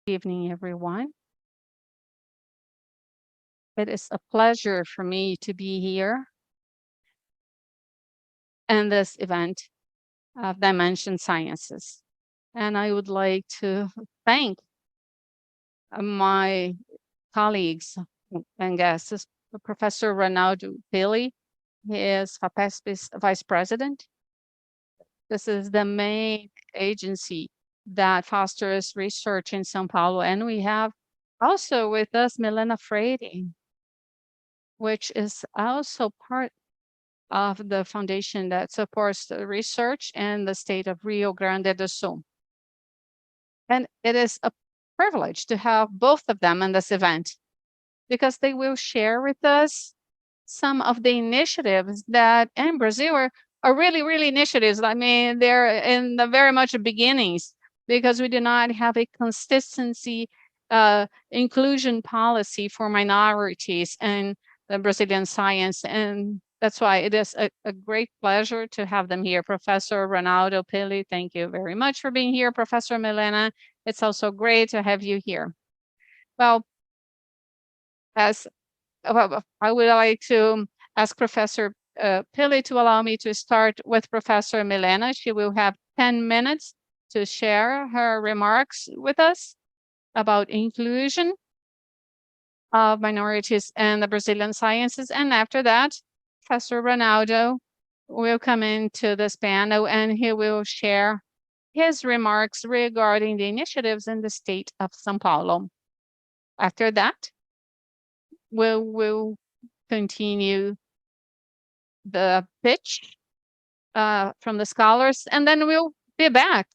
Good evening, everyone. It is a pleasure for me to be here in this event of Dimension Sciences. And I would like to thank my colleagues and guests, Professor Ronaldo. He is FAPESP's Vice President. This is the main agency that fosters research in São Paulo. And we have also with us Milena Freire, which is also part of the foundation that supports the research in the state of Rio Grande do Sul. And it is a privilege to have both of them in this event because they will share with us some of the initiatives that in Brazil are really initiatives. I mean, they're in the very much beginnings because we do not have a consistency inclusion policy for minorities in the Brazilian science. And that's why it is a great pleasure to have them here. Professor Ronaldo, thank you very much for being here. Professor Milena, it's also great to have you here. Well, as I would like to ask Professor Pili to allow me to start with Professor Milena. She will have 10 minutes to share her remarks with us about inclusion of minorities in the Brazilian sciences. And after that, Professor Ronaldo will come into this panel and he will share his remarks regarding the initiatives in the state of São Paulo. After that, we'll continue the pitch from the scholars, and then we'll be back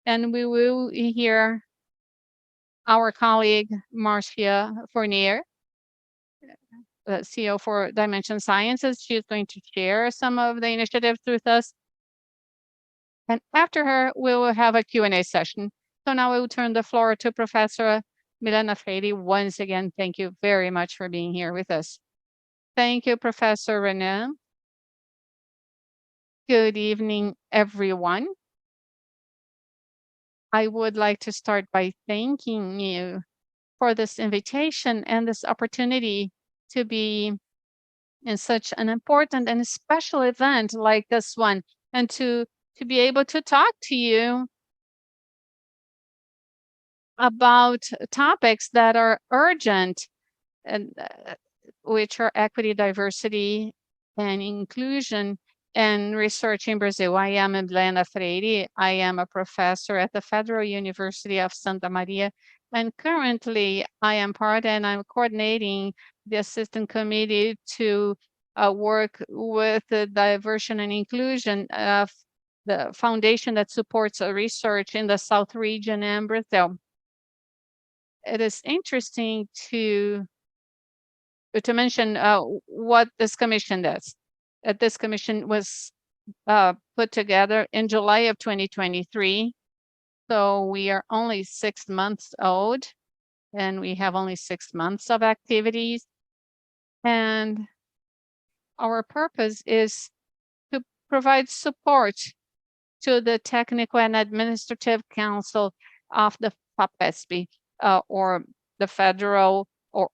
and we will hear our colleague Marcia Fournier, the CEO for Dimension Sciences. She's going to share some of the initiatives with us. And after her, we will have a Q&A session. So now I will turn the floor to Professor Milena Freire. Once again, thank you very much for being here with us. Thank you, Professor Ronan. Good evening, everyone. I would like to start by thanking you for this invitation and this opportunity to be in such an important and special event like this one, and to be able to talk to you about topics that are urgent and which are equity, diversity, and inclusion and research in Brazil. I am Milena Freire. I am a professor at the Federal University of Santa Maria. And currently I am part and I'm coordinating the assistant committee to work with the diversity and inclusion of the foundation that supports research in the South region and Brazil. It is interesting to mention what this commission does. This commission was put together in July of 2023. So we are only 6 months old and we have only 6 months of activities. And our purpose is to provide support to the Technical and Administrative Council of the FAPESP, or the federal or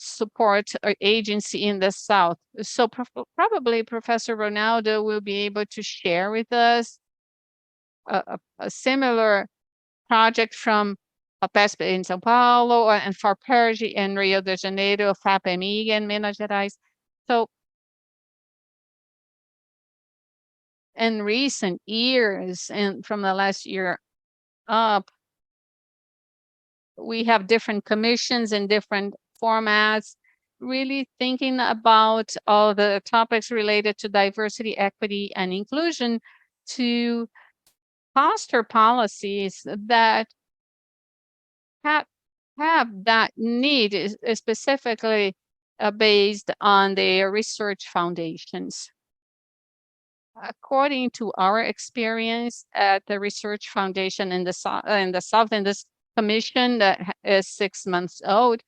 support agency in the South. So probably Professor Ronaldo will be able to share with us a similar project from FAPESP in São Paulo and FAPERJ in Rio de Janeiro, FAPEMIG in Minas Gerais. So in recent years and from the last year up, we have different commissions and different formats, really thinking about all the topics related to diversity, equity, and inclusion to foster policies that have that need, specifically based on their research foundations. According to our experience at the Research Foundation in the South, in this commission that is 6 months old,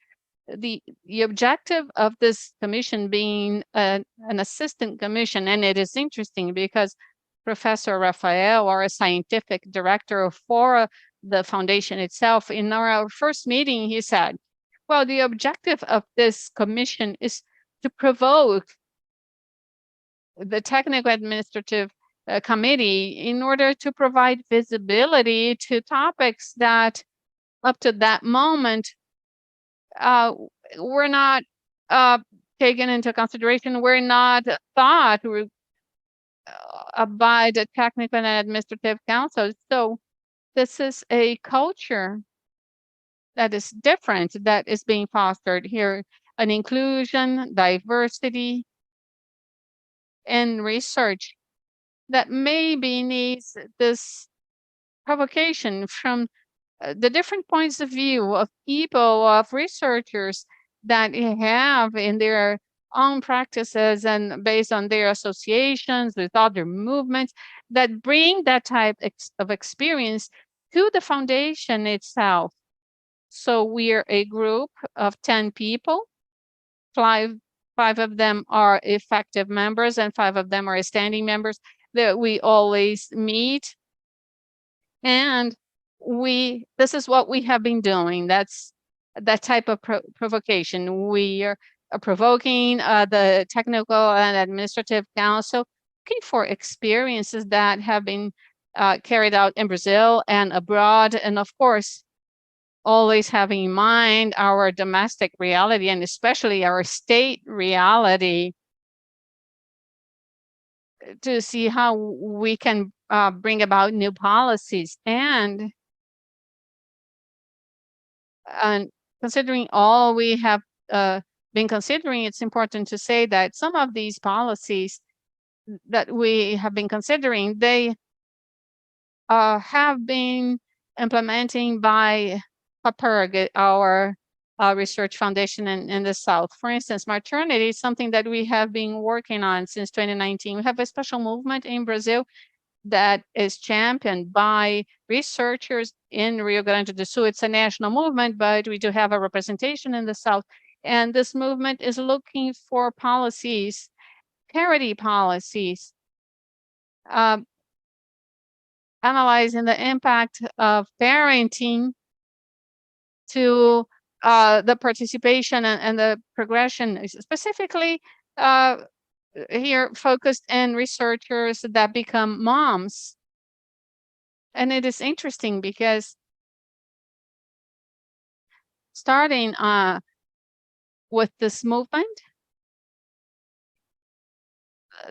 the objective of this commission being an assistant commission, and it is interesting because Professor Rafael, our scientific director for the foundation itself. In our first meeting, he said, well, the objective of this commission is to provoke the technical administrative committee in order to provide visibility to topics that up to that moment were not taken into consideration, were not thought by the technical and administrative council. So this is a culture that is different, that is being fostered here, an inclusion, diversity, and research that maybe needs this provocation from the different points of view of people, of researchers that have in their own practices and based on their associations with other movements that bring that type of experience to the foundation itself. So we're a group of 10 people, five of them are effective members and 5 of them are standing members that we always meet. And this is what we have been doing. That's that type of provocation. We are provoking the technical and administrative council, looking for experiences that have been carried out in Brazil and abroad. And of course, always having in mind our domestic reality and especially our state reality to see how we can bring about new policies. And considering all we have been considering, it's important to say that some of these policies that we have been considering, they have been implementing by CNPq, our research foundation in the South. For instance, maternity is something that we have been working on since 2019. We have a special movement in Brazil that is championed by researchers in Rio Grande do Sul. It's a national movement, but we do have a representation in the South. And this movement is looking for policies, parity policies, analyzing the impact of parenting to the participation and the progression, specifically here focused in researchers that become moms. And it is interesting because starting with this movement,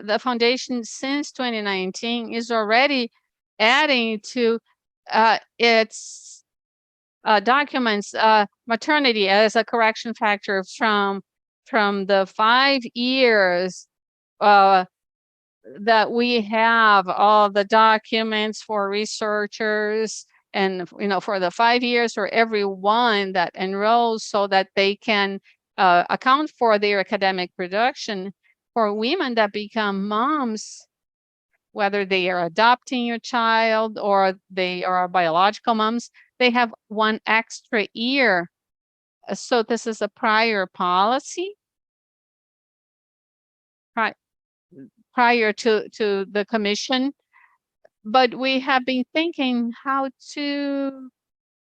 the foundation since 2019 is already adding to its documents maternity as a correction factor from the 5 years that we have all the documents for researchers and for the 5 years for everyone that enrolls so that they can account for their academic production. For women that become moms, whether they are adopting your child or they are biological moms, they have 1 extra year. So this is a prior policy prior to the commission, but we have been thinking how to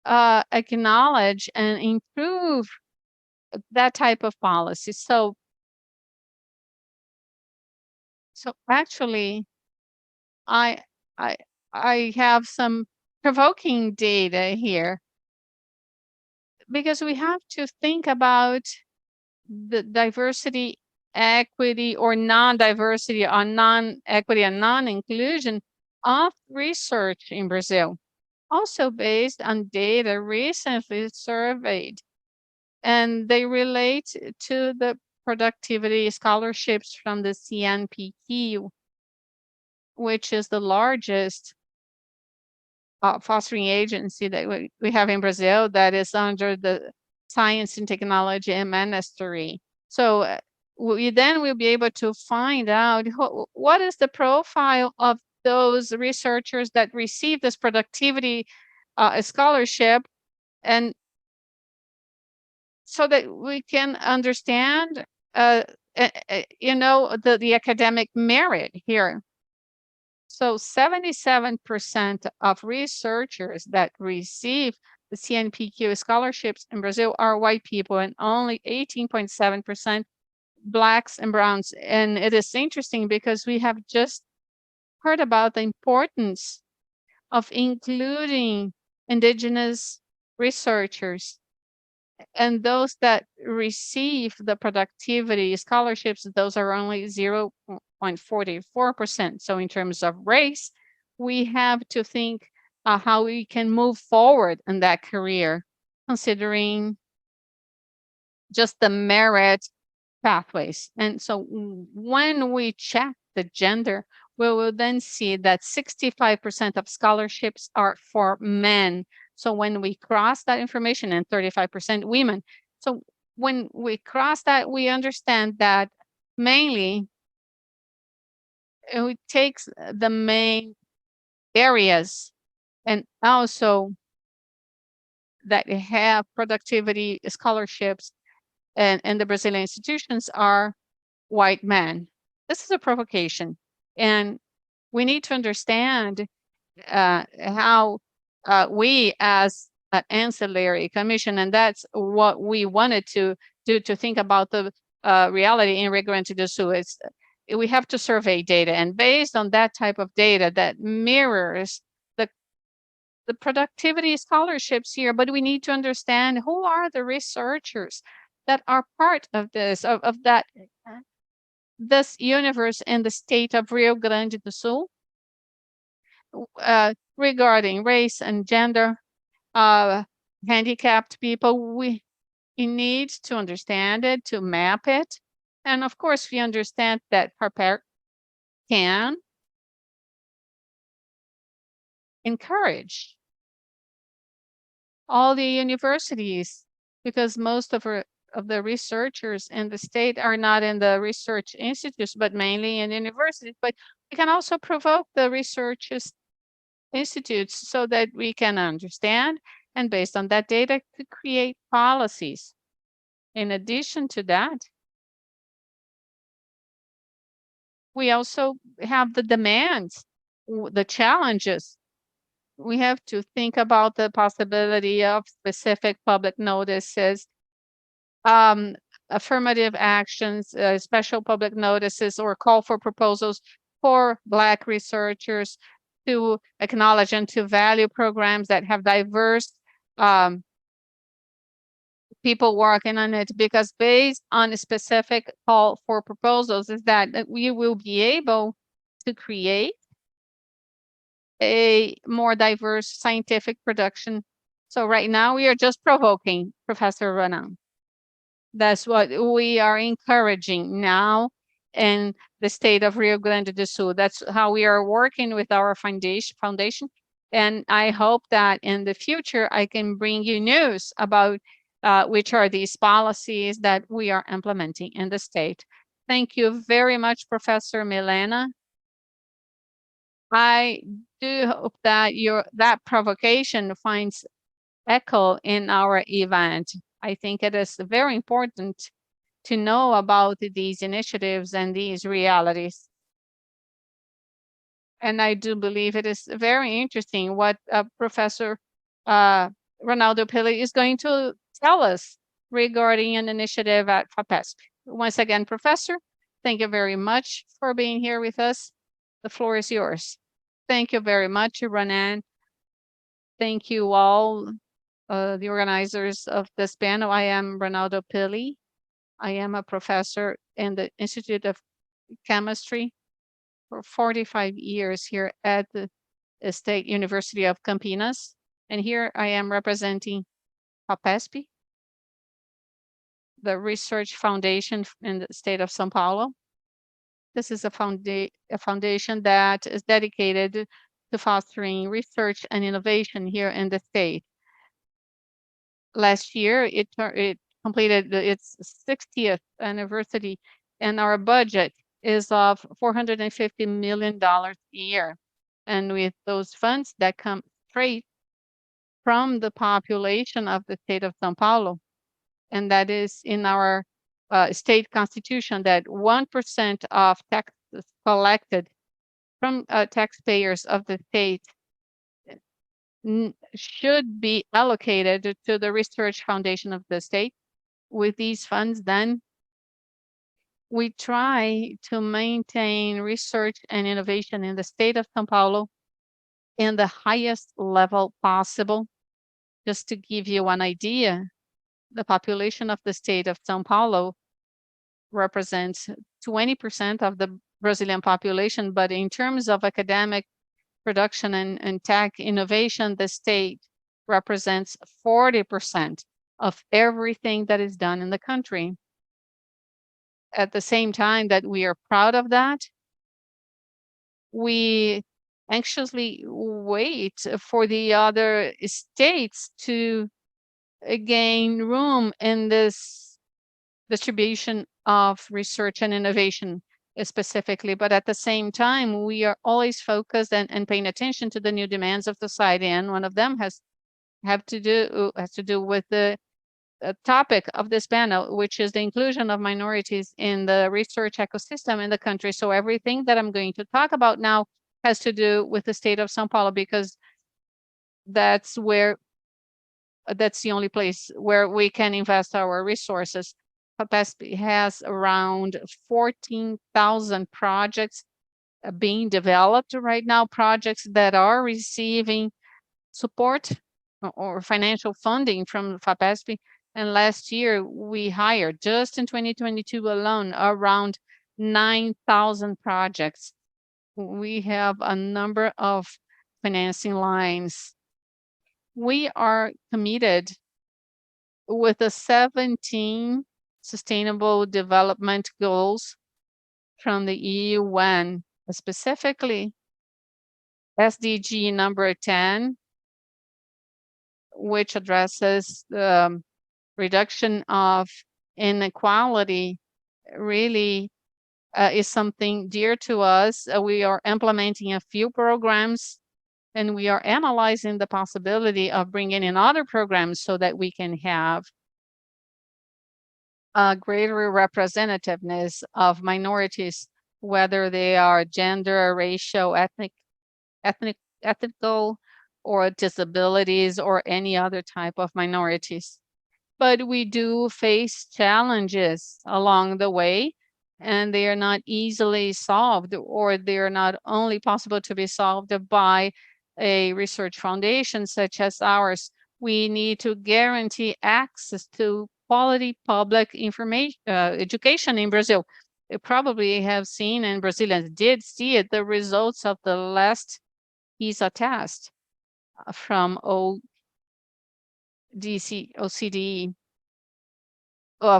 acknowledge and improve that type of policy. So actually, I have some provoking data here because we have to think about the diversity, equity, or non-diversity, or non-equity and non-inclusion of research in Brazil, also based on data recently surveyed, and they relate to the productivity scholarships from the CNPq, which is the largest fostering agency that we have in Brazil that is under the Science and Technology Ministry. So we then will be able to find out what is the profile of those researchers that receive this productivity scholarship, and so that we can understand the academic merit here. So 77% of researchers that receive the CNPq scholarships in Brazil are white people, and only 18.7% Blacks and Browns. And it is interesting because we have just heard about the importance of including indigenous researchers, and those that receive the productivity scholarships, those are only 0.44%. So in terms of race, we have to think how we can move forward in that career, considering just the merit pathways. And so when we check the gender, we will then see that 65% of scholarships are for men. So when we cross that information, and 35% women. So when we cross that, we understand that mainly it takes the main areas, and also that have productivity scholarships and the Brazilian institutions are white men. This is a provocation, and we need to understand how we as an ancillary commission, and that's what we wanted to do, to think about the reality in Rio Grande do Sul. We have to survey data, and based on that type of data that mirrors the productivity scholarships here, but we need to understand who are the researchers that are part of this, of that this universe in the state of Rio Grande do Sul, regarding race and gender, handicapped people. We need to understand it, to map it. And of course, we understand that PARPER can encourage all the universities, because most of the researchers in the state are not in the research institutes, but mainly in universities. But we can also provoke the research institutes so that we can understand, and based on that data, to create policies. In addition to that, we also have the demands, the challenges. We have to think about the possibility of specific public notices, affirmative actions, special public notices, or call for proposals for Black researchers to acknowledge and to value programs that have diverse people working on it, because based on a specific call for proposals is that we will be able to create a more diverse scientific production. So right now we are just provoking, Professor Ronan. That's what we are encouraging now in the state of Rio Grande do Sul. That's how we are working with our foundation. And I hope that in the future, I can bring you news about which are these policies that we are implementing in the state. Thank you very much, Professor Milena. I do hope that that provocation finds echo in our event. I think it is very important to know about these initiatives and these realities. And I do believe it is very interesting what Professor Ronaldo Pili is going to tell us regarding an initiative at FAPESP. Once again, Professor, thank you very much for being here with us. The floor is yours. Thank you very much, Ronan. Thank you all, the organizers of this panel. I am Ronaldo Pili. I am a professor in the Institute of Chemistry for 45 years here at the State University of Campinas. And here I am representing FAPESP, the research foundation in the state of São Paulo. This is a foundation that is dedicated to fostering research and innovation here in the state. Last year, it completed its 60th anniversary, and our budget is of $450 million a year. And with those funds that come straight from the population of the state of São Paulo, and that is in our state constitution, that 1% of taxes collected from taxpayers of the state should be allocated to the research foundation of the state. With these funds, then we try to maintain research and innovation in the state of São Paulo in the highest level possible. Just to give you an idea, the population of the state of São Paulo represents 20% of the Brazilian population, but in terms of academic production and tech innovation, the state represents 40% of everything that is done in the country. At the same time that we are proud of that, we anxiously wait for the other states to gain room in this distribution of research and innovation specifically. But at the same time, we are always focused and paying attention to the new demands of society. And one of them has to do with the topic of this panel, which is the inclusion of minorities in the research ecosystem in the country. So everything that I'm going to talk about now has to do with the state of São Paulo, because that's the only place where we can invest our resources. FAPESP has around 14,000 projects being developed right now, projects that are receiving support or financial funding from FAPESP. And last year, we hired, just in 2022 alone, around 9,000 projects. We have a number of financing lines. We are committed with the 17 Sustainable Development Goals from the UN, specifically SDG number 10, which addresses the reduction of inequality, really is something dear to us. We are implementing a few programs, and we are analyzing the possibility of bringing in other programs so that we can have a greater representativeness of minorities, whether they are gender, racial, ethnical, or disabilities, or any other type of minorities. But we do face challenges along the way, and they are not easily solved, or they are not only possible to be solved by a research foundation such as ours. We need to guarantee access to quality public information, education in Brazil. You probably have seen, and Brazilians did see it, the results of the last PISA test from OCDE.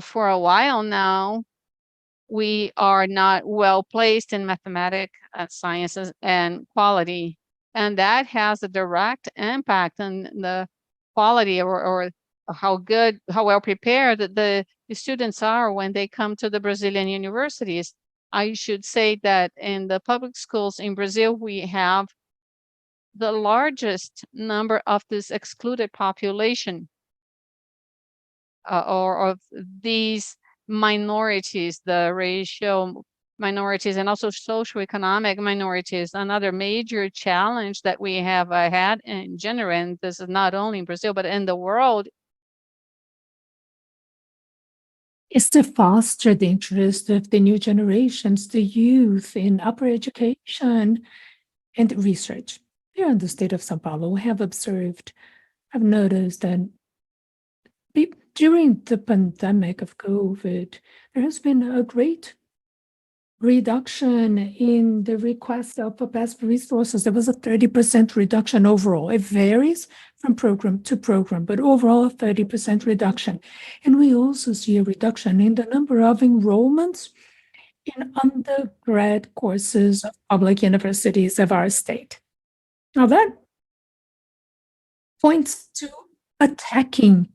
For a while now, we are not well placed in mathematics, sciences, and quality. And that has a direct impact on the quality or how well prepared the students are when they come to the Brazilian universities. I should say that in the public schools in Brazil, we have the largest number of this excluded population, or of these minorities, the racial minorities, and also socioeconomic minorities. Another major challenge that we have had in general, and this is not only in Brazil, but in the world, is to foster the interest of the new generations, the youth, in upper education and research. Here in the state of São Paulo, I've noticed that during the pandemic of COVID, there has been a great reduction in the request of FAPESP resources. There was a 30% reduction overall. It varies from program to program, but overall a 30% reduction. And we also see a reduction in the number of enrollments in undergrad courses of public universities of our state. Now that points to attacking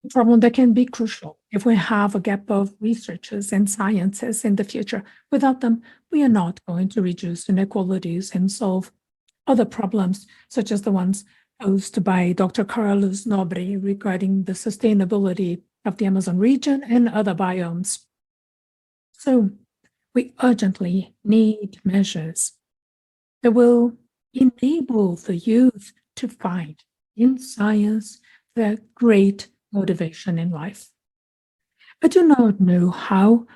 a problem that can be crucial if we have a gap of researchers and scientists in the future. Without them, we are not going to reduce inequalities and solve other problems, such as the ones posed by Dr. Carlos Nobre regarding the sustainability of the Amazon region and other biomes. So we urgently need measures that will enable the youth to find in science their great motivation in life. I do not know how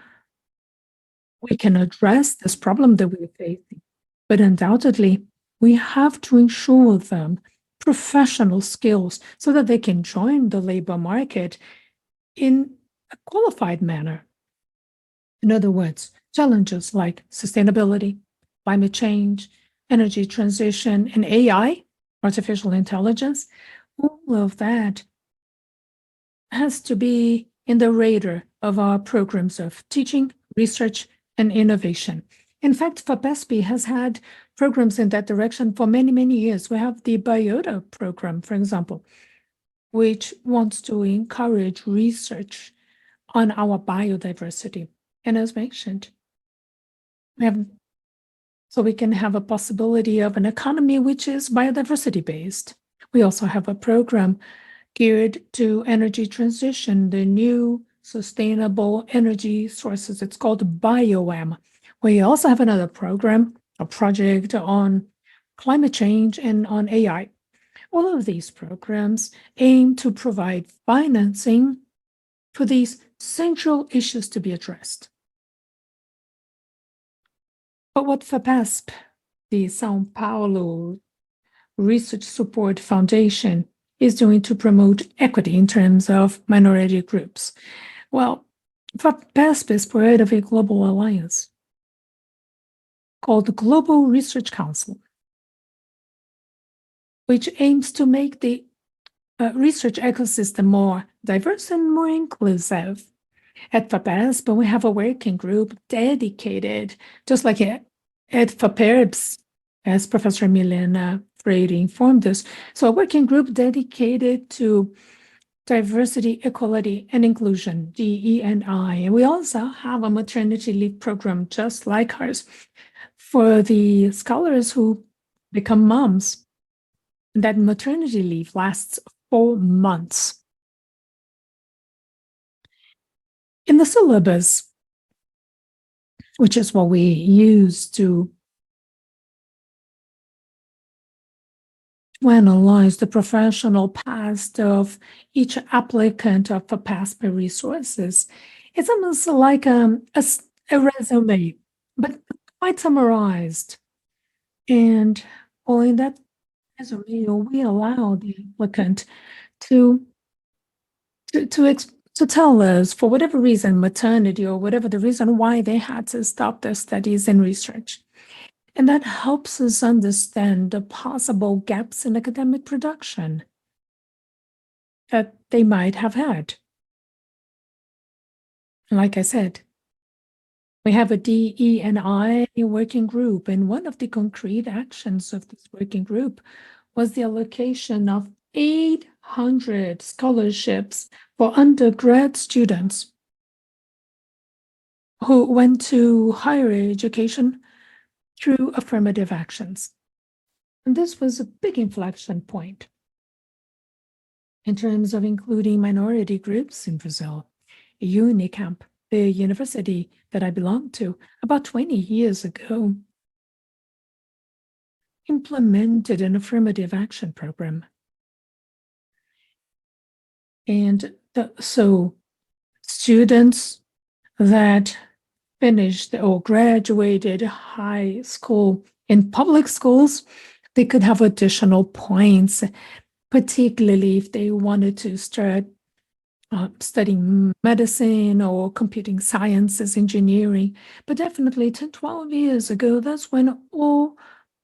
we can address this problem that we're facing, but undoubtedly, we have to ensure them professional skills so that they can join the labor market in a qualified manner. In other words, challenges like sustainability, climate change, energy transition, and AI, artificial intelligence, all of that has to be in the radar of our programs of teaching, research, and innovation. In fact, FAPESP has had programs in that direction for many, many years. We have the Biota program, for example, which wants to encourage research on our biodiversity. And as mentioned, we can have a possibility of an economy which is biodiversity based. We also have a program geared to energy transition, the new sustainable energy sources. It's called BioM. We also have another program, a project on climate change and on AI. All of these programs aim to provide financing for these central issues to be addressed. But what FAPESP, the São Paulo Research Support Foundation, is doing to promote equity in terms of minority groups? Well, FAPESP is part of a global alliance called the Global Research Council, which aims to make the research ecosystem more diverse and more inclusive. At FAPESP, we have a working group dedicated, just like at FAPERBS, as Professor Milena Freire informed us. So a working group dedicated to diversity, equality, and inclusion, DE&I. And we also have a maternity leave program just like ours for the scholars who become moms. That maternity leave lasts 4 months. In the syllabus, which is what we use to analyze the professional past of each applicant of FAPESP resources, it's almost like a resume, but quite summarized. And in that resume, we allow the applicant to tell us, for whatever reason, maternity or whatever the reason why they had to stop their studies and research. And that helps us understand the possible gaps in academic production that they might have had. Like I said, we have a DE&I working group, and one of the concrete actions of this working group was the allocation of 800 scholarships for undergrad students who went to higher education through affirmative actions. And this was a big inflection point in terms of including minority groups in Brazil. Unicamp, the university that I belong to, about 20 years ago, implemented an affirmative action program. And so students that finished or graduated high school in public schools, they could have additional points, particularly if they wanted to start studying medicine or computing sciences, engineering. But definitely 10, 12 years ago, that's when all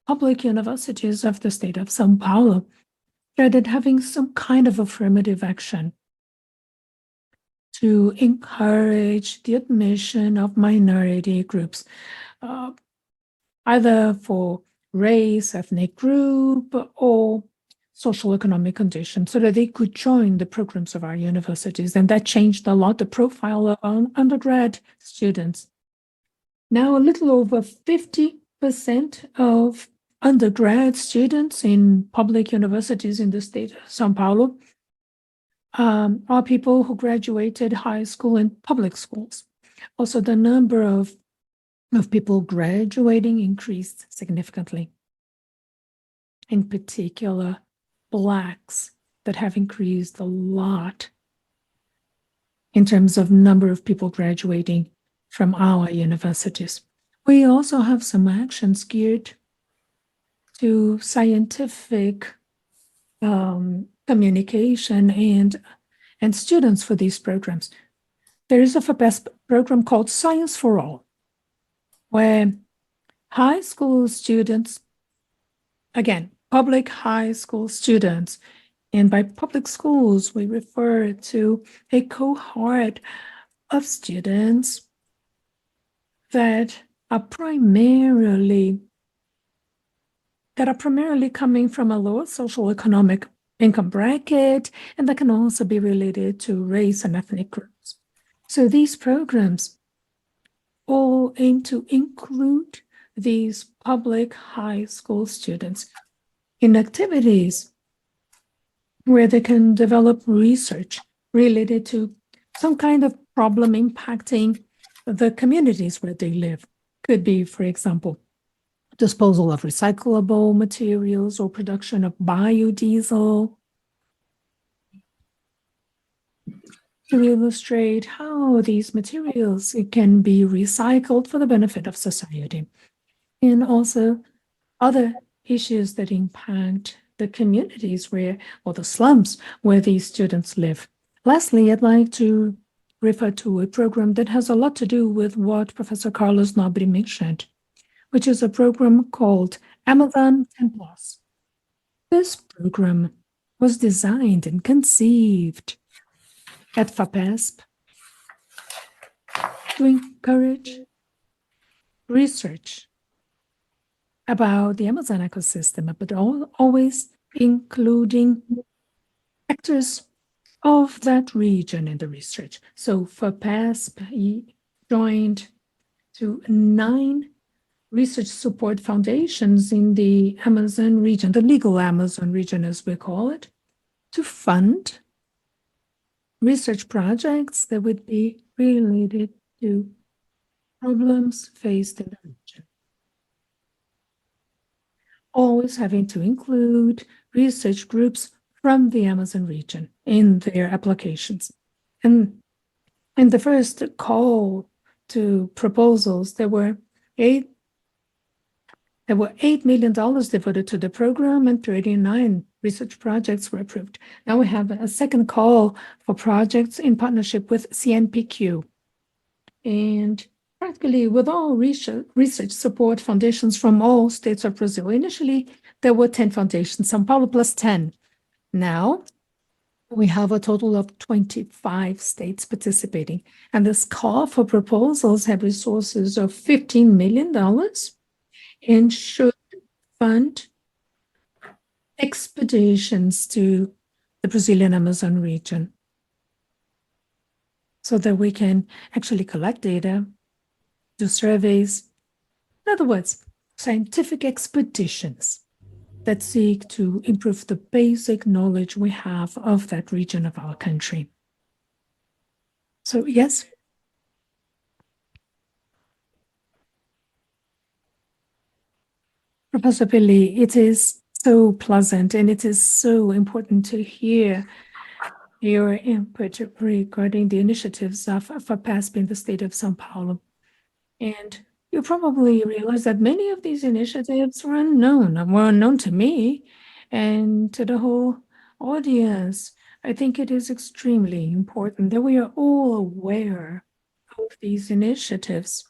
public universities of the state of São Paulo started having some kind of affirmative action to encourage the admission of minority groups, either for race, ethnic group, or social economic condition, so that they could join the programs of our universities. And that changed a lot the profile of our undergrad students. Now, a little over 50% of undergrad students in public universities in the state of São Paulo are people who graduated high school and public schools. Also, the number of people graduating increased significantly. in particular Blacks, that have increased a lot in terms of number of people graduating from our universities. We also have some actions geared to scientific communication and students for these programs. There is a FAPESP program called Science for All, where high school students, again, public high school students, and by public schools, we refer to a cohort of students that are primarily coming from a lower social economic income bracket, and that can also be related to race and ethnic groups. So these programs all aim to include these public high school students in activities where they can develop research related to some kind of problem impacting the communities where they live. Could be, for example, disposal of recyclable materials or production of biodiesel, to illustrate how these materials can be recycled for the benefit of society, and also other issues that impact the communities where, or the slums where these students live. Lastly, I'd like to refer to a program that has a lot to do with what Professor Carlos Nobre mentioned, which is a program called Amazon 10 Plus. This program was designed and conceived at FAPESP to encourage research about the Amazon ecosystem, but always including actors of that region in the research. So FAPESP joined to 9 research support foundations in the Amazon region, the legal Amazon region as we call it, to fund research projects that would be related to problems faced in the region. Always having to include research groups from the Amazon region in their applications. And in the first call to proposals, there were $8 million devoted to the program, and 39 research projects were approved. Now we have a second call for projects in partnership with CNPq. And practically with all research support foundations from all states of Brazil. Initially, there were 10 foundations, São Paulo plus 10. Now, we have a total of 25 states participating. And this call for proposals have resources of $15 million and should fund expeditions to the Brazilian Amazon region so that we can actually collect data, do surveys. In other words, scientific expeditions that seek to improve the basic knowledge we have of that region of our country. So, yes. Professor Billy, it is so pleasant and it is so important to hear your input regarding the initiatives of FAPESP in the state of São Paulo. And you probably realize that many of these initiatives were unknown to me and to the whole audience. I think it is extremely important that we are all aware of these initiatives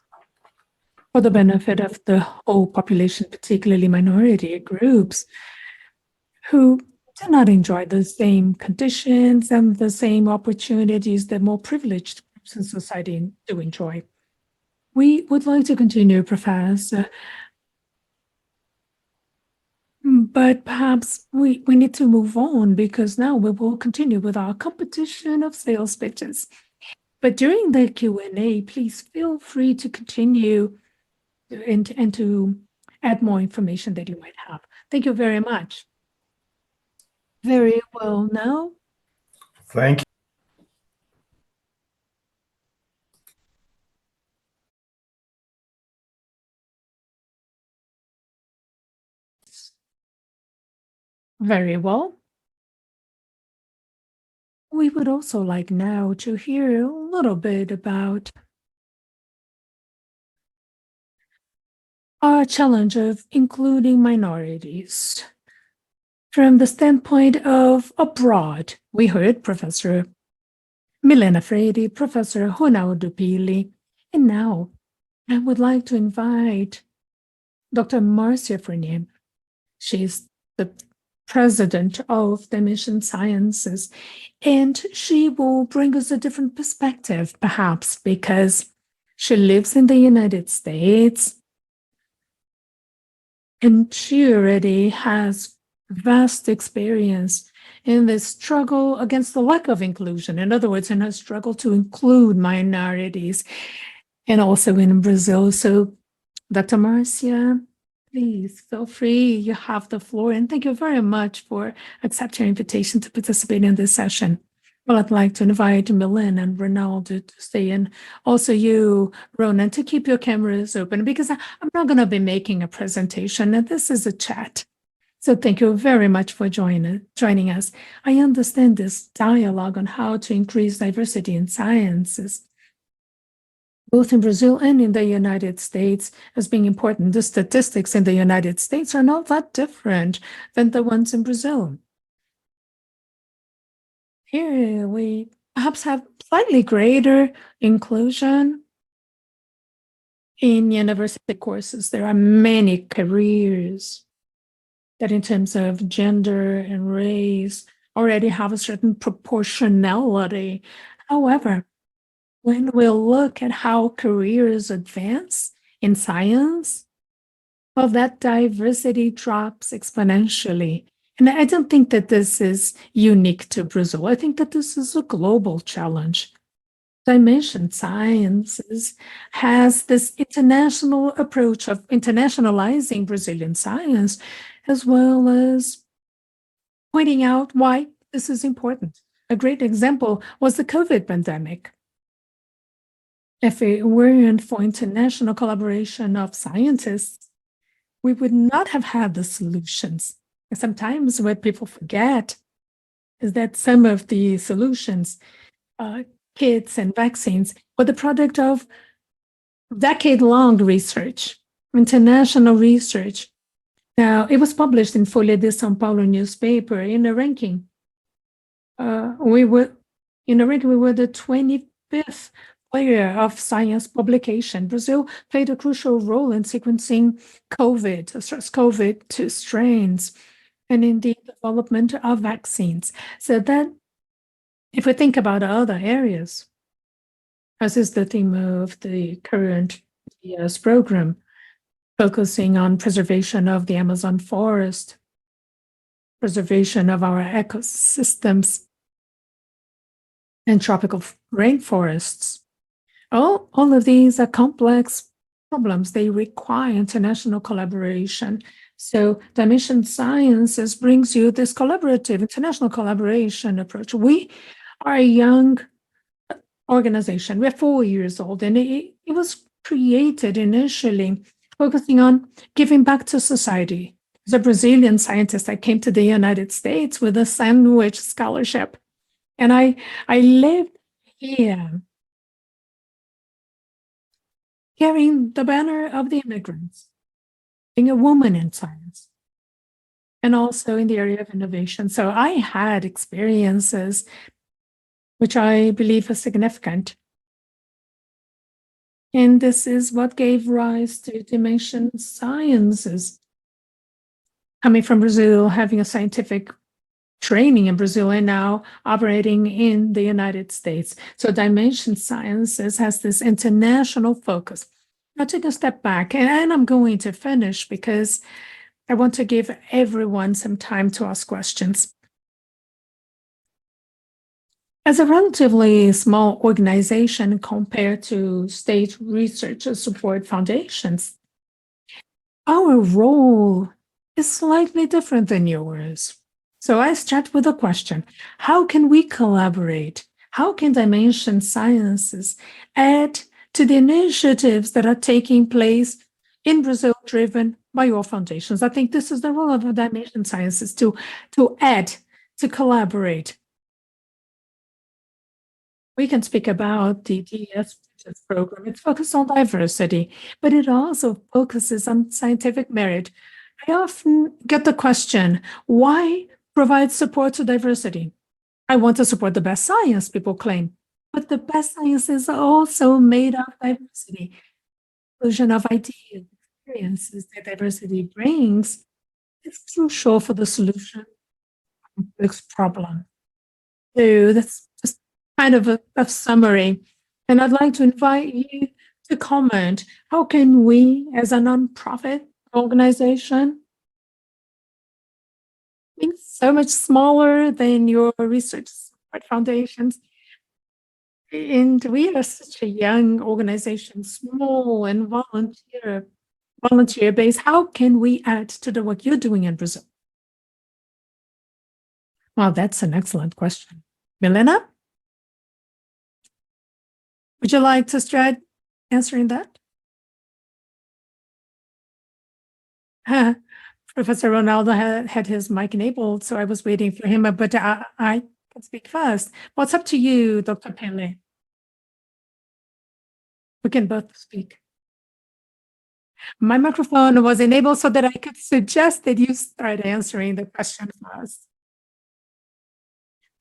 for the benefit of the whole population, particularly minority groups who do not enjoy the same conditions and the same opportunities that more privileged groups in society do enjoy. We would like to continue, Professor, but perhaps we need to move on because now we will continue with our competition of sales pitches. But during the Q&A, please feel free to continue and to add more information that you might have. Thank you very much. Very well now. Thank you. Very well. We would also like now to hear a little bit about our challenge of including minorities. From the standpoint of abroad, we heard Professor Milena Freire, Professor Ronaldo Pili, and now I would like to invite Dr. Marcia Fournier. She's the president of Dimension Sciences, and she will bring us a different perspective, perhaps, because she lives in the United States and she already has vast experience in the struggle against the lack of inclusion. In other words, in her struggle to include minorities, and also in Brazil. So, Dr. Marcia, please feel free. You have the floor. And thank you very much for accepting our invitation to participate in this session. Well, I'd like to invite Milena and Ronaldo to stay in. Also, you, Ronan, to keep your cameras open because I'm not going to be making a presentation. And this is a chat. So thank you very much for joining us. I understand this dialogue on how to increase diversity in sciences, both in Brazil and in the United States, as being important. The statistics in the United States are not that different than the ones in Brazil. Here we perhaps have slightly greater inclusion in university courses. There are many careers that in terms of gender and race already have a certain proportionality. However, when we look at how careers advance in science, well, that diversity drops exponentially. And I don't think that this is unique to Brazil. I think that this is a global challenge. Dimension Sciences has this international approach of internationalizing Brazilian science, as well as pointing out why this is important. A great example was the COVID pandemic. If it weren't for international collaboration of scientists, we would not have had the solutions. And sometimes what people forget is that some of the solutions, kits and vaccines, were the product of decade-long research, international research. Now, it was published in Folha de São Paulo newspaper in a ranking. We were the 25th player of science publication. Brazil played a crucial role in sequencing SARS-CoV-2 strains and in the development of vaccines. So that, if we think about other areas, as is the theme of the current year's program, focusing on preservation of the Amazon forest, preservation of our ecosystems, and tropical rainforests. All of these are complex problems. They require international collaboration. So Dimension Sciences brings you this collaborative, international collaboration approach. We are a young organization. We're 4 years old, and it was created initially focusing on giving back to society. As a Brazilian scientist, I came to the United States with a sandwich scholarship, and I lived here carrying the banner of the immigrants, being a woman in science, and also in the area of innovation. So I had experiences which I believe are significant. And this is what gave rise to Dimension Sciences. Coming from Brazil, having a scientific training in Brazil, and now operating in the United States. So Dimension Sciences has this international focus. Now take a step back, and I'm going to finish because I want to give everyone some time to ask questions. As a relatively small organization compared to state research support foundations, our role is slightly different than yours. So I start with a question. How can we collaborate? How can Dimension Sciences add to the initiatives that are taking place in Brazil driven by your foundations. I think this is the role of the dimension sciences to add, to collaborate. We can speak about the DES program. It's focused on diversity, but it also focuses on scientific merit. I often get the question, why provide support to diversity? I want to support the best science, people claim, but the best science is also made of diversity. Inclusion of ideas, experiences that diversity brings is crucial for the solution of this problem. So that's just kind of a summary. And I'd like to invite you to comment. How can we, as a nonprofit organization, being so much smaller than your research support foundations, and we are such a young organization, small and volunteer based, how can we add to the work you're doing in Brazil? Well, that's an excellent question. Milena, would you like to start answering that? Professor Ronaldo had his mic enabled, so I was waiting for him, but I can speak first. What's up to you, Dr. Pele? We can both speak. My microphone was enabled so that I could suggest that you start answering the question first.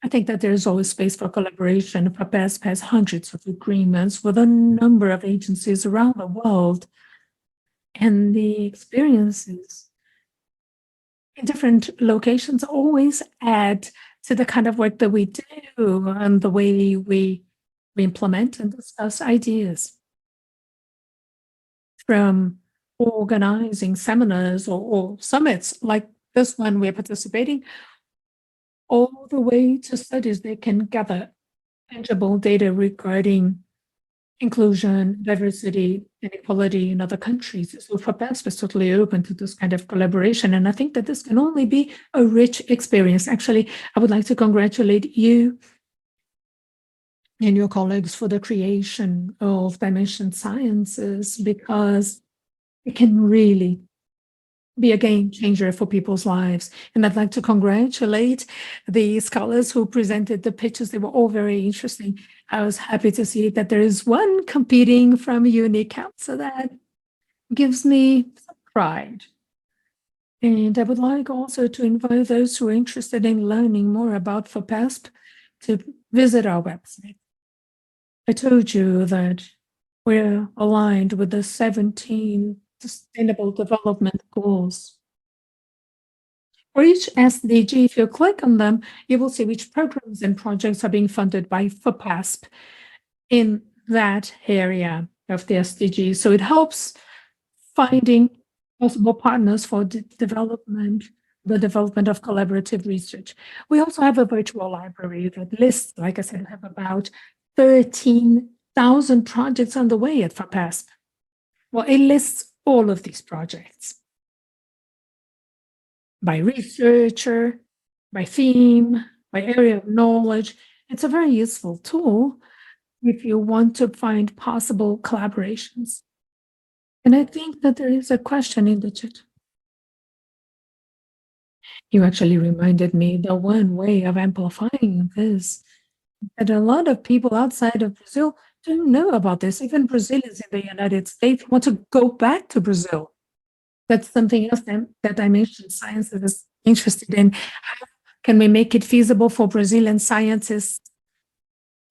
I think that there's always space for collaboration. FAPESP has hundreds of agreements with a number of agencies around the world, and the experiences in different locations always add to the kind of work that we do and the way we implement and discuss ideas. From organizing seminars or summits like this one we're participating, all the way to studies that can gather tangible data regarding inclusion, diversity, and equality in other countries. So FAPESP is totally open to this kind of collaboration, and I think that this can only be a rich experience. Actually, I would like to congratulate you and your colleagues for the creation of Dimension Sciences, because it can really be a game changer for people's lives. And I'd like to congratulate the scholars who presented the pitches. They were all very interesting. I was happy to see that there is one competing from UNICAP, so that gives me some pride. And I would like also to invite those who are interested in learning more about FAPESP to visit our website. I told you that we're aligned with the 17 Sustainable Development Goals. For each SDG, if you click on them, you will see which programs and projects are being funded by FAPESP in that area of the SDG. So it helps finding possible partners for the development of collaborative research. We also have a virtual library that lists, like I said, we have about 13,000 projects on the way at FAPESP. Well, it lists all of these projects by researcher, by theme, by area of knowledge. It's a very useful tool if you want to find possible collaborations. And I think that there is a question in the chat. You actually reminded me that one way of amplifying this, that a lot of people outside of Brazil don't know about this. Even Brazilians in the United States want to go back to Brazil. That's something else that Dimension Sciences is interested in. How can we make it feasible for Brazilian scientists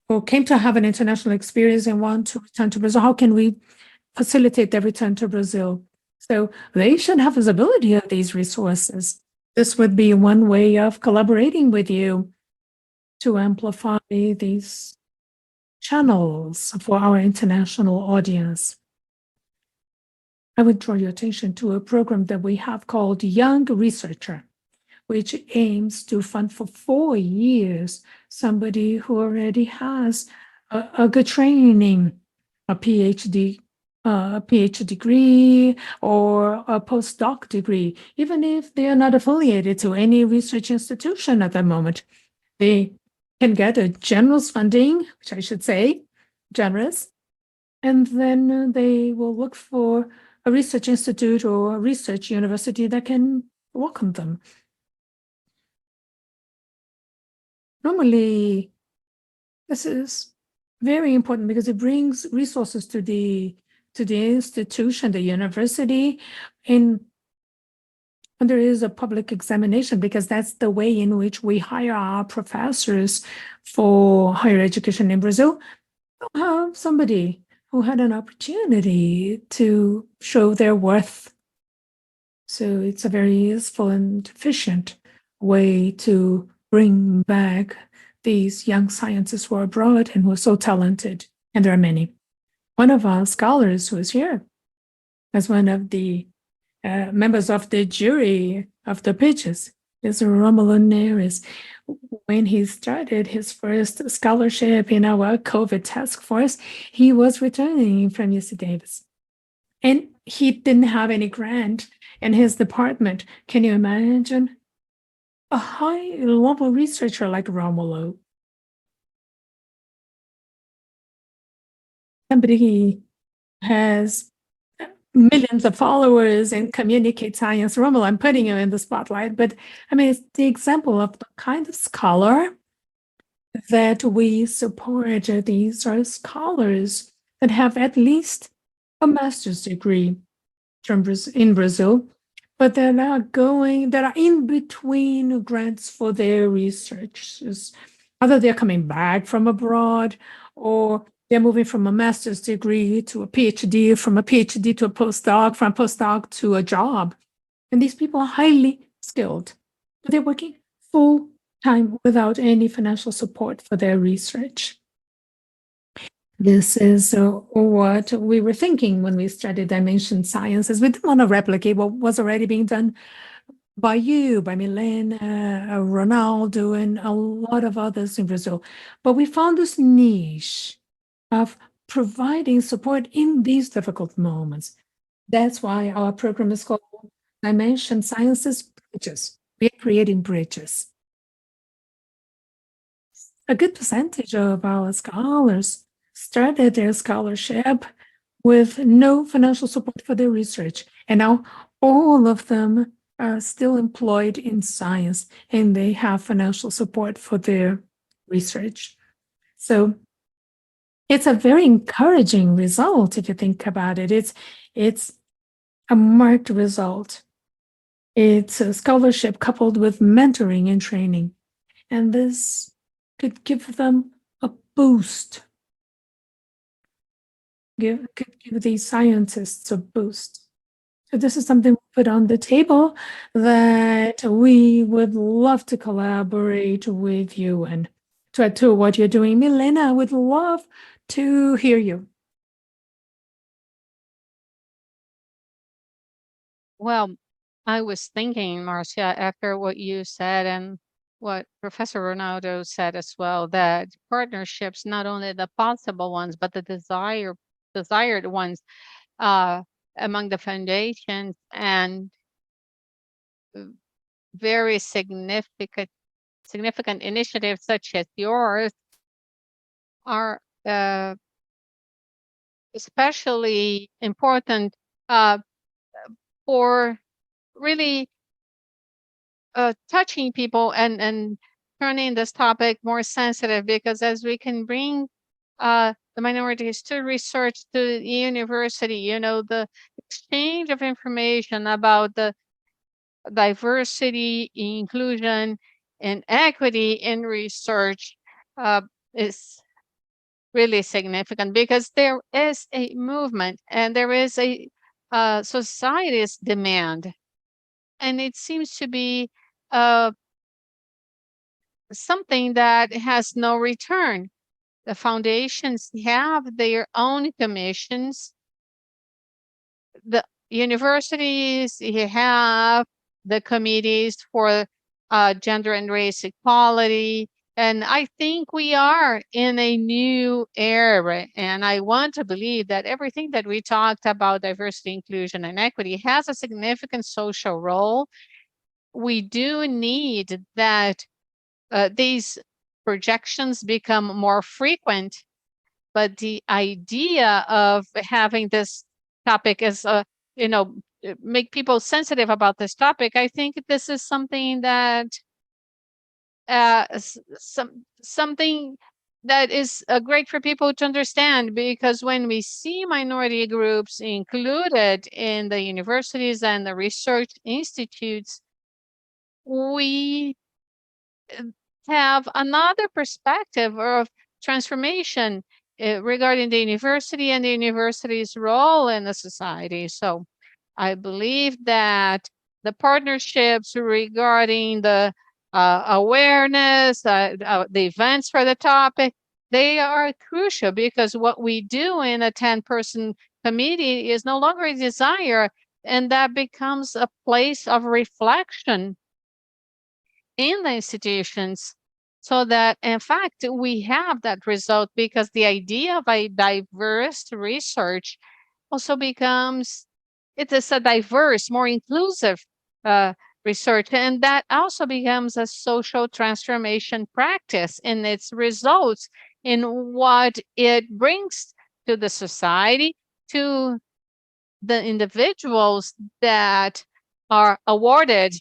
who came to have an international experience and want to return to Brazil? How can we facilitate their return to Brazil? So they should have visibility of these resources. This would be one way of collaborating with you to amplify these channels for our international audience. I would draw your attention to a program that we have called Young Researcher, which aims to fund for 4 years somebody who already has a good training, a PhD degree or a postdoc degree, even if they are not affiliated to any research institution at the moment. They can get a generous funding, which I should say, generous, and then they will look for a research institute or a research university that can welcome them. Normally, this is very important because it brings resources to the institution, the university, and there is a public examination because that's the way in which we hire our professors for higher education in Brazil. We'll have somebody who had an opportunity to show their worth. So it's a very useful and efficient way to bring back these young scientists who are abroad and who are so talented, and there are many. One of our scholars who is here as one of the members of the jury of the pitches is Romulo Neres. When he started his first scholarship in our COVID task force, he was returning from UC Davis. And he didn't have any grant in his department. Can you imagine? A high-level researcher like Romulo. Somebody has millions of followers and communicate science. Romulo, I'm putting you in the spotlight, but I mean, it's the example of the kind of scholar that we support. These are scholars that have at least a master's degree in Brazil, but they're not going, that are in between grants for their research. Either they're coming back from abroad or they're moving from a master's degree to a PhD, from a PhD to a postdoc, from a postdoc to a job. And these people are highly skilled, but they're working full time without any financial support for their research. This is what we were thinking when we studied dimension sciences. We didn't want to replicate what was already being done by you, by Milena, Ronaldo, and a lot of others in Brazil. But we found this niche of providing support in these difficult moments. That's why our program is called Dimension Sciences Bridges. We are creating bridges. A good percentage of our scholars started their scholarship with no financial support for their research. And now all of them are still employed in science and they have financial support for their research. So it's a very encouraging result if you think about it. It's a marked result. It's a scholarship coupled with mentoring and training. And this could give them a boost. Could give these scientists a boost. So this is something we put on the table that we would love to collaborate with you and to add to what you're doing. Milena, I would love to hear you. Well, I was thinking, Marcia, after what you said and what Professor Ronaldo said as well, that partnerships, not only the possible ones, but the desired ones among the foundations and very significant initiatives such as yours are especially important for really touching people and turning this topic more sensitive, because as we can bring the minorities to research, to the university, the exchange of information about the diversity, inclusion, and equity in research is really significant, because there is a movement and there is a society's demand, and it seems to be something that has no return. The foundations have their own commissions. The universities have the committees for gender and race equality. And I think we are in a new era. And I want to believe that everything that we talked about, diversity, inclusion, and equity, has a significant social role. We do need that these projections become more frequent, but the idea of having this topic as a make people sensitive about this topic, I think this is something that something that is great for people to understand, because when we see minority groups included in the universities and the research institutes, we have another perspective of transformation regarding the university and the university's role in the society. So I believe that the partnerships regarding the awareness, the events for the topic, they are crucial, because what we do in a 10-person committee is no longer a desire, and that becomes a place of reflection in the institutions, so that in fact we have that result, because the idea of a diverse research also becomes, it is a diverse, more inclusive research, and that also becomes a social transformation practice in its results, in what it brings to the society, to the individuals that are awarded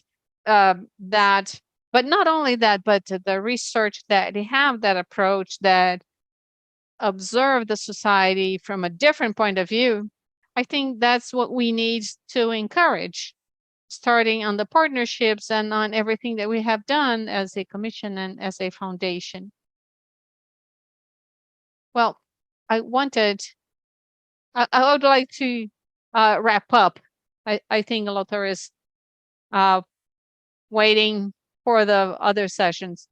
that. But not only that, but the research that they have, that approach, that observe the society from a different point of view. I think that's what we need to encourage, starting on the partnerships and on everything that we have done as a commission and as a foundation. Well, I would like to wrap up. I think Lothar is waiting for the other sessions.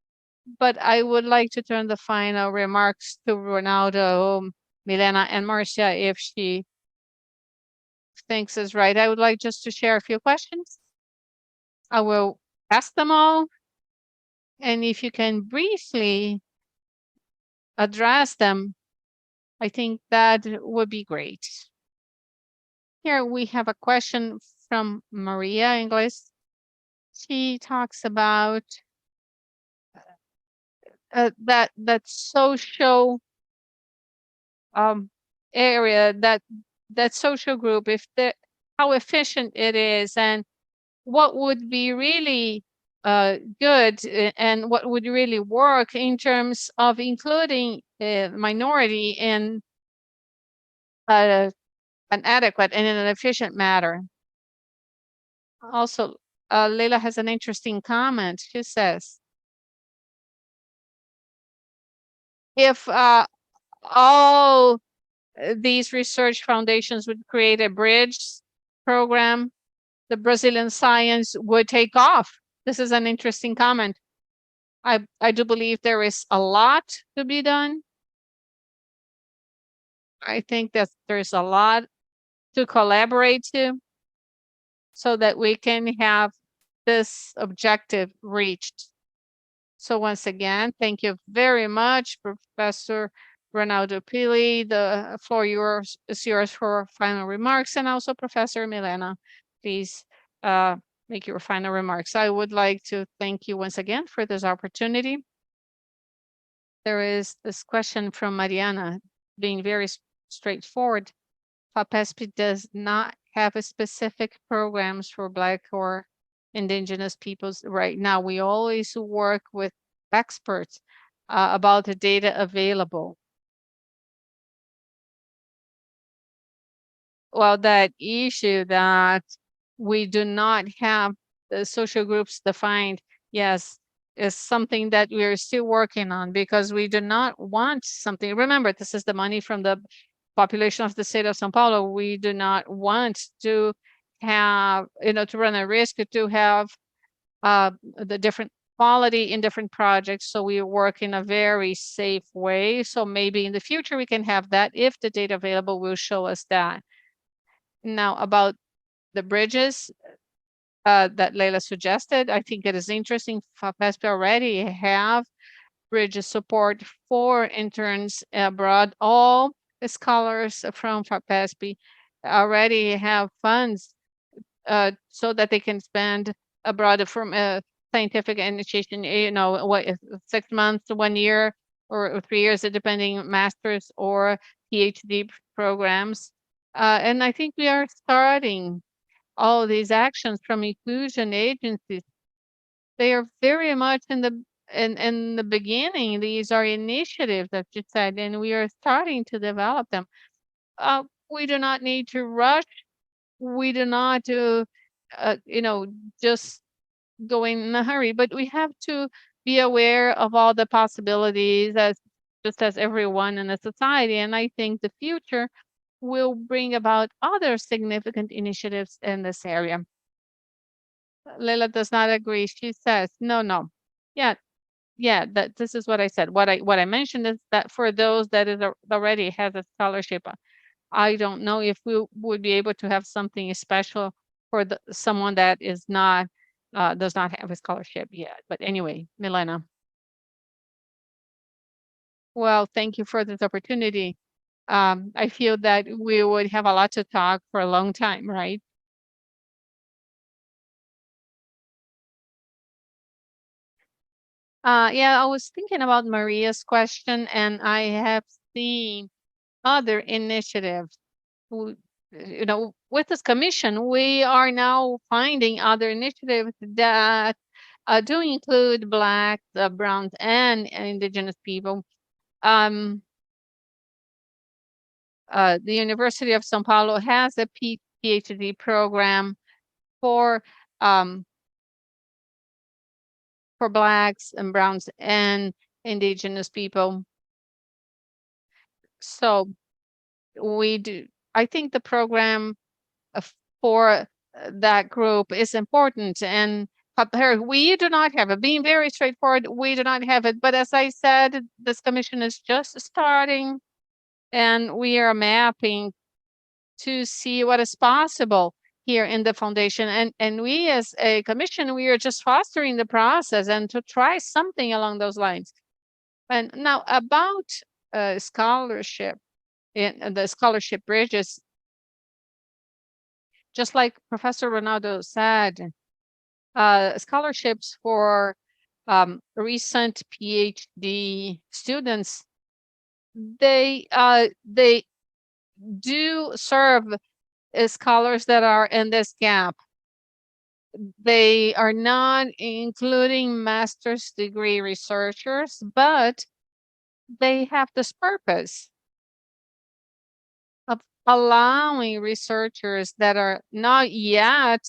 But I would like to turn the final remarks to Ronaldo, Milena, and Marcia, if she thinks is right. I would like just to share a few questions. I will ask them all, and if you can briefly address them, I think that would be great. Here we have a question from Maria Ingles. She talks about that social area, that social group, if how efficient it is, and what would be really good, and what would really work in terms of including minority in an adequate and in an efficient manner. Also, Leila has an interesting comment. She says, if all these research foundations would create a bridge program, the Brazilian science would take off. This is an interesting comment. I do believe there is a lot to be done. I think that there's a lot to collaborate to, so that we can have this objective reached. So once again, thank you very much, Professor Ronaldo Pili. The floor is yours for final remarks, and also Professor Milena, please make your final remarks. I would like to thank you once again for this opportunity. There is this question from Mariana, being very straightforward. FAPESP does not have a specific programs for Black or indigenous peoples right now. We always work with experts about the data available. Well, that issue that we do not have the social groups defined, yes, is something that we are still working on, because we do not want something. Remember, this is the money from the population of the state of São Paulo. We do not want to have, to run a risk to have the different quality in different projects. So we work in a very safe way. So maybe in the future we can have that if the data available will show us that. Now, about the bridges that Leila suggested, I think it is interesting. FAPESP already have bridge support for interns abroad. All scholars from FAPESP already have funds so that they can spend abroad from scientific initiation, 6 months, 1 year, or 3 years, depending, masters or PhD programs. And I think we are starting all these actions from inclusion agencies. They are very much in the beginning. These are initiatives that you said, and we are starting to develop them. We do not need to rush. We do not just go in a hurry, but we have to be aware of all the possibilities as just as everyone in the society. And I think the future will bring about other significant initiatives in this area. Leila does not agree. She says, no, no. Yeah, yeah, that this is what I said. What I mentioned is that for those that is already has a scholarship, I don't know if we would be able to have something special for someone that is not does not have a scholarship yet. But anyway, Milena. Well, thank you for this opportunity. I feel that we would have a lot to talk for a long time, right? Yeah, I was thinking about Maria's question, and I have seen other initiatives. w- with this commission, we are now finding other initiatives that do include Blacks, Browns, and Indigenous people. Um, the University of São Paulo has a PhD program for um, for Blacks and Browns and Indigenous people. So we do. I think the program uh, for that group is important. And we do not have it. Being very straightforward, we do not have it. But as I said, this commission is just starting, and we are mapping to see what is possible here in the foundation. And we as a commission, we are just fostering the process and to try something along those lines. And now about scholarship, and the scholarship bridges, just like Professor Ronaldo said, scholarships for recent PhD students, they do serve as scholars that are in this gap. They are not including master's degree researchers, but they have this purpose of allowing researchers that are not yet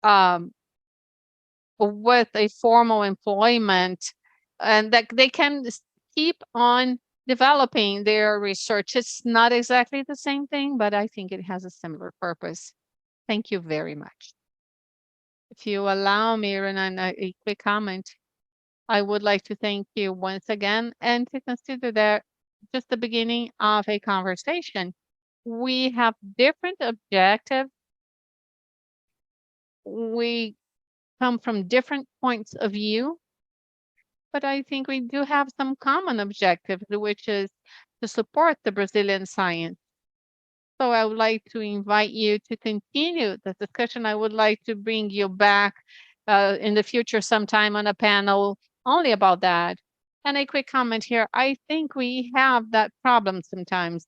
um, with a formal employment, and that they can keep on developing their research. It's not exactly the same thing, but I think it has a similar purpose. Thank you very much. If you allow me, Ronan, a quick comment, I would like to thank you once again and to consider that just the beginning of a conversation. We have different objectives. We come from different points of view, but I think we do have some common objectives, which is to support the Brazilian science. So I would like to invite you to continue the discussion. I would like to bring you back in the future sometime on a panel only about that. And a quick comment here. I think we have that problem sometimes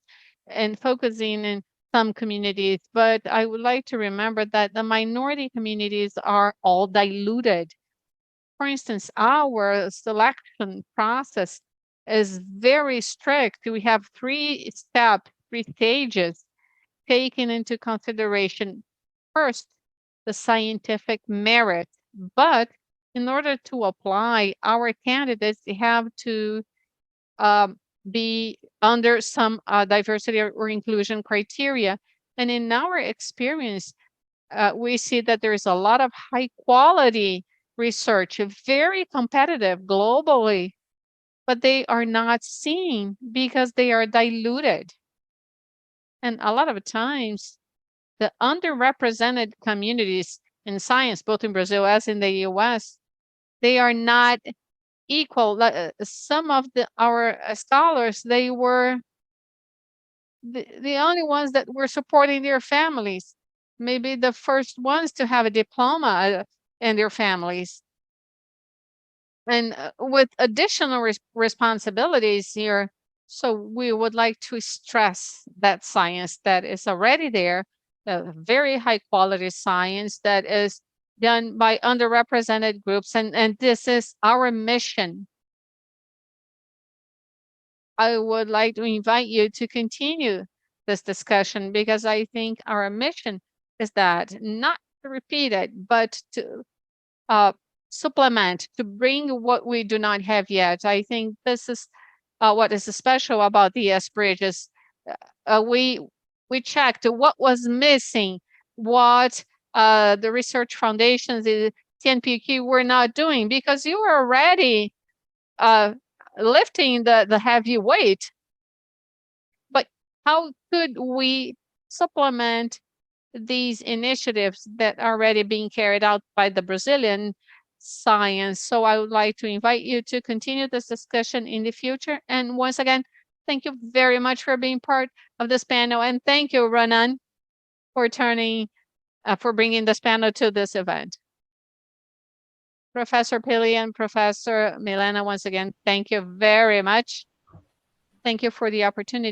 in focusing in some communities, but I would like to remember that the minority communities are all diluted. For instance, our selection process is very strict. We have three stages taken into consideration. First, the scientific merit, but in order to apply, our candidates have to be under some diversity or inclusion criteria. And in our experience, we see that there is a lot of high quality research, very competitive globally, but they are not seen because they are diluted. And a lot of times, the underrepresented communities in science, both in Brazil as in the US, they are not equal. Some of our scholars, they were the only ones that were supporting their families, maybe the first ones to have a diploma in their families. And with additional responsibilities here, So we would like to stress that science that is already there, the very high quality science that is done by underrepresented groups. And this is our mission. I would like to invite you to continue this discussion because I think our mission is that not to repeat it, but to uh, supplement, to bring what we do not have yet. I think this is what is special about the S bridges. We checked what was missing, what the research foundations, the CNPq were not doing, because you were already uh, lifting the heavy weight. But how could we supplement these initiatives that are already being carried out by the Brazilian science? So I would like to invite you to continue this discussion in the future. And once again, thank you very much for being part of this panel. And thank you, Ronan, for for bringing this panel to this event. Professor Pili and Professor Milena, once again, thank you very much. Thank you for the opportunity.